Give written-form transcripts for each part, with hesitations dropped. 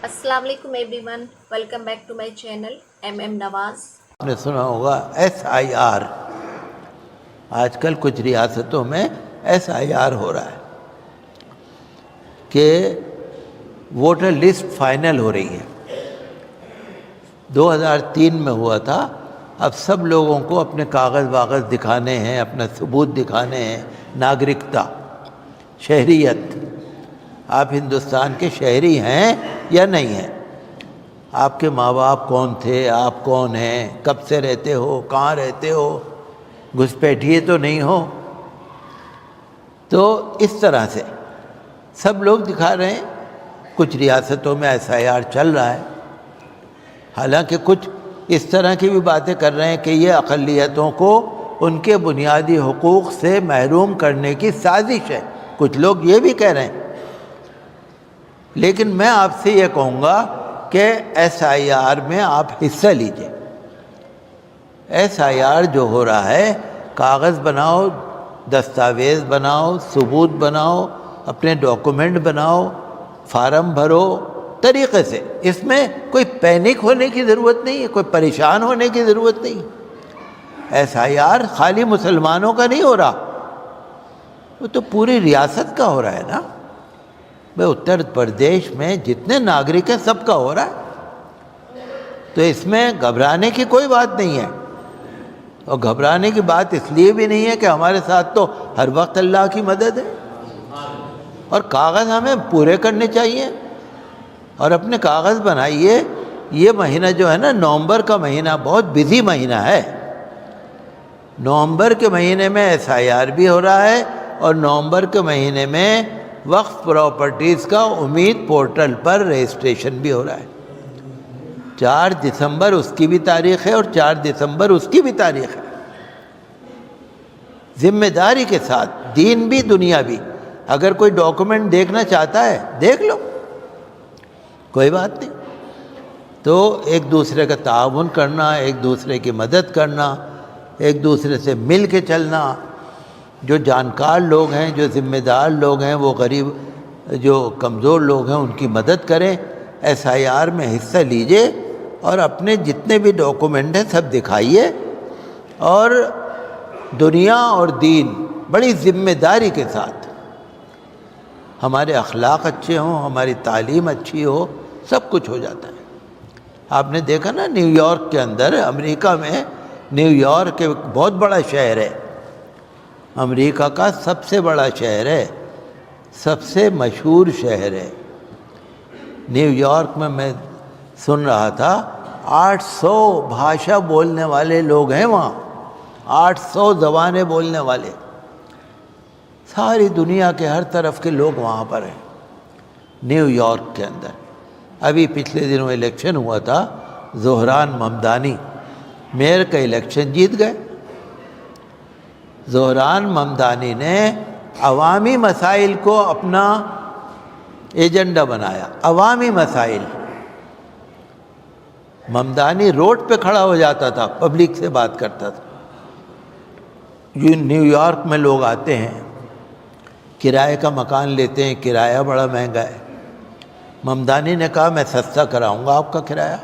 السلام علیکم everyone, welcome back to my channel I'm Nawaz. آپ نے سنا ہوگا SIR، آج کل کچھ ریاستوں میں SIR ہو رہا ہے کہ ووٹر لسٹ فائنل ہو رہی ہے۔ 2003 میں ہوا تھا، اب سب لوگوں کو اپنے کاغذ واغذ دکھانے ہیں، اپنا ثبوت دکھانے ہیں، ناگرکتا، شہریت، آپ ہندوستان کے شہری ہیں یا نہیں ہیں، آپ کے ماں باپ کون تھے، آپ کون ہیں، کب سے رہتے ہو، کہاں رہتے ہو، گھسپیٹھیے تو نہیں ہو۔ تو اس طرح سے سب لوگ دکھا رہے ہیں۔ کچھ ریاستوں میں SIR چل رہا ہے، حالانکہ کچھ اس طرح کی بھی باتیں کر رہے ہیں کہ یہ اقلیتوں کو ان کے بنیادی حقوق سے محروم کرنے کی سازش ہے، کچھ لوگ یہ بھی کہہ رہے ہیں۔ لیکن میں آپ سے یہ کہوں گا کہ SIR میں آپ حصہ لیجئے۔ SIR جو ہو رہا ہے، کاغذ بناؤ، دستاویز بناؤ، ثبوت بناؤ، اپنے ڈاکومنٹ بناؤ، فارم بھرو طریقے سے، اس میں کوئی پینک ہونے کی ضرورت نہیں ہے، کوئی پریشان ہونے کی ضرورت نہیں۔ SIR خالی مسلمانوں کا نہیں ہو رہا، وہ تو پوری ریاست کا ہو رہا ہے نا۔ بھائی اتر پردیش میں جتنے ناگرک ہیں سب کا ہو رہا ہے، تو اس میں گھبرانے کی کوئی بات نہیں ہے۔ اور گھبرانے کی بات اس لیے بھی نہیں ہے کہ ہمارے ساتھ تو ہر وقت اللہ کی مدد ہے، اور کاغذ ہمیں پورے کرنے چاہیے، اور اپنے کاغذ بنائیے۔ یہ مہینہ جو ہے نا، نومبر کا مہینہ بہت بزی مہینہ ہے۔ نومبر کے مہینے میں SIR بھی ہو رہا ہے، اور نومبر کے مہینے میں وقف پراپرٹیز کا امید پورٹل پر رجسٹریشن بھی ہو رہا ہے۔ 4 دسمبر اس کی بھی تاریخ ہے، اور 4 دسمبر اس کی بھی تاریخ ہے۔ ذمہ داری کے ساتھ، دین بھی دنیا بھی، اگر کوئی ڈاکومنٹ دیکھنا چاہتا ہے دیکھ لو، کوئی بات نہیں۔ تو ایک دوسرے کا تعاون کرنا، ایک دوسرے کی مدد کرنا، ایک دوسرے سے مل کے چلنا، جو جانکار لوگ ہیں، جو ذمہ دار لوگ ہیں، وہ غریب جو کمزور لوگ ہیں ان کی مدد کریں۔ SIR میں حصہ لیجئے، اور اپنے جتنے بھی ڈاکومنٹ ہیں سب دکھائیے، اور دنیا اور دین بڑی ذمہ داری کے ساتھ، ہمارے اخلاق اچھے ہوں، ہماری تعلیم اچھی ہو، سب کچھ ہو جاتا ہے۔ آپ نے دیکھا نا، نیو یارک کے اندر، امریکہ میں، نیو یارک ایک بہت بڑا شہر ہے، امریکہ کا سب سے بڑا شہر ہے، سب سے مشہور شہر ہے۔ نیو یارک میں سن رہا تھا 800 بھاشا بولنے والے لوگ ہیں وہاں، 800 زبانیں بولنے والے، ساری دنیا کے ہر طرف کے لوگ وہاں پر ہیں نیو یارک کے اندر۔ ابھی پچھلے دنوں الیکشن ہوا تھا، زہران ممدانی میئر کا الیکشن جیت گئے۔ زہران ممدانی نے عوامی مسائل کو اپنا ایجنڈا بنایا، عوامی مسائل۔ ممدانی روڈ پہ کھڑا ہو جاتا تھا، پبلک سے بات کرتا تھا۔ یہ نیو یارک میں لوگ آتے ہیں، کرائے کا مکان لیتے ہیں، کرایہ بڑا مہنگا ہے۔ ممدانی نے کہا میں سستا کراؤں گا آپ کا کرایہ۔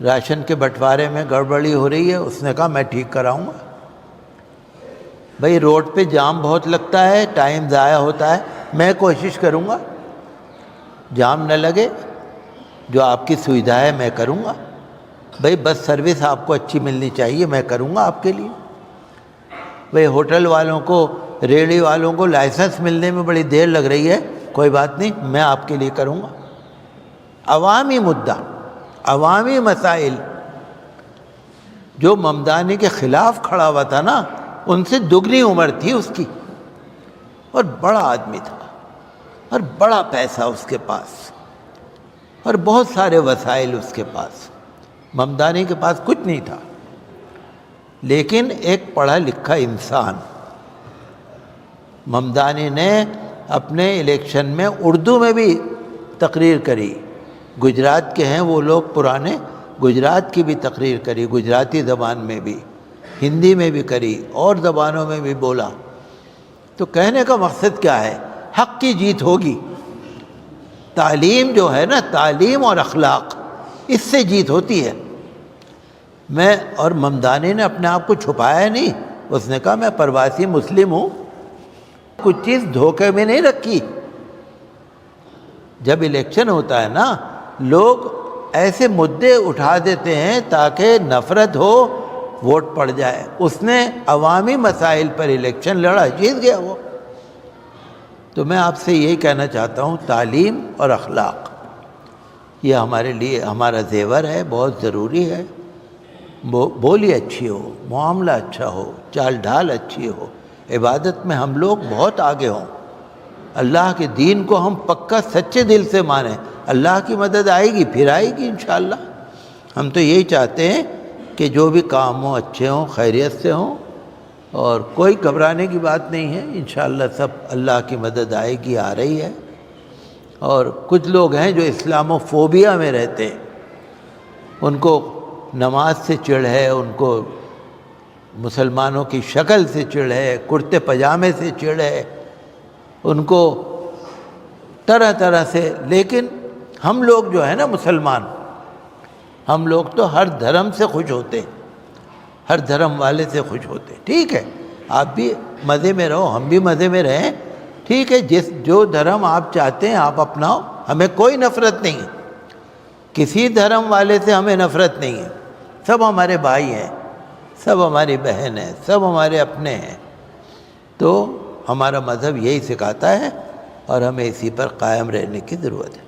راشن کے بٹوارے میں گڑبڑی ہو رہی ہے، اس نے کہا میں ٹھیک کراؤں گا۔ بھئی روڈ پہ جام بہت لگتا ہے، ٹائم ضائع ہوتا ہے، میں کوشش کروں گا جام نہ لگے، جو آپ کی سویدھا ہے میں کروں گا۔ بھئی بس سروس آپ کو اچھی ملنی چاہیے، میں کروں گا آپ کے لیے۔ بھئی ہوٹل والوں کو، ریڑھی والوں کو لائسنس ملنے میں بڑی دیر لگ رہی ہے، کوئی بات نہیں، میں آپ کے لیے کروں گا۔ عوامی مدعا، عوامی مسائل۔ جو ممدانی کے خلاف کھڑا ہوا تھا نا، ان سے دگنی عمر تھی اس کی، اور بڑا آدمی تھا، اور بڑا پیسہ اس کے پاس، اور بہت سارے وسائل اس کے پاس۔ ممدانی کے پاس کچھ نہیں تھا، لیکن ایک پڑھا لکھا انسان۔ ممدانی نے اپنے الیکشن میں اردو میں بھی تقریر کری، گجرات کے ہیں وہ لوگ پرانے، گجرات کی بھی تقریر کری، گجراتی زبان میں بھی، ہندی میں بھی کری، اور زبانوں میں بھی بولا۔ تو کہنے کا مقصد کیا ہے؟ حق کی جیت ہوگی، تعلیم جو ہے نا، تعلیم اور اخلاق، اس سے جیت ہوتی ہے۔ میں اور ممدانی نے اپنے آپ کو چھپایا نہیں، اس نے کہا میں پرواسی مسلم ہوں، کچھ چیز دھوکے میں نہیں رکھی۔ جب الیکشن ہوتا ہے نا، لوگ ایسے مدعے اٹھا دیتے ہیں تاکہ نفرت ہو، ووٹ پڑ جائے۔ اس نے عوامی مسائل پر الیکشن لڑا، جیت گیا وہ۔ تو میں آپ سے یہی کہنا چاہتا ہوں، تعلیم اور اخلاق یہ ہمارے لیے ہمارا زیور ہے، بہت ضروری ہے۔ بولی اچھی ہو، معاملہ اچھا ہو، چال ڈھال اچھی ہو، عبادت میں ہم لوگ بہت آگے ہوں، اللہ کے دین کو ہم پکا سچے دل سے مانیں، اللہ کی مدد آئے گی، پھر آئے گی انشاءاللہ۔ ہم تو یہی چاہتے ہیں کہ جو بھی کام ہوں اچھے ہوں، خیریت سے ہوں، اور کوئی گھبرانے کی بات نہیں ہے، انشاءاللہ سب اللہ کی مدد آئے گی، آ رہی ہے۔ اور کچھ لوگ ہیں جو اسلامو فوبیا میں رہتے ہیں، ان کو نماز سے چڑ ہے، ان کو مسلمانوں کی شکل سے چڑ ہے، کرتے پجامے سے چڑ ہے، ان کو طرح طرح سے۔ لیکن ہم لوگ جو ہے نا مسلمان، ہم لوگ تو ہر دھرم سے خوش ہوتے ہیں، ہر دھرم والے سے خوش ہوتے ہیں۔ ٹھیک ہے، آپ بھی مزے میں رہو، ہم بھی مزے میں رہیں، ٹھیک ہے، جو دھرم آپ چاہتے ہیں آپ اپناؤ، ہمیں کوئی نفرت نہیں ہے، کسی دھرم والے سے ہمیں نفرت نہیں ہے، سب ہمارے بھائی ہیں، سب ہماری بہن ہیں، سب ہمارے اپنے ہیں۔ تو ہمارا مذہب یہی سکھاتا ہے اور ہمیں اسی پر قائم رہنے کی ضرورت ہے۔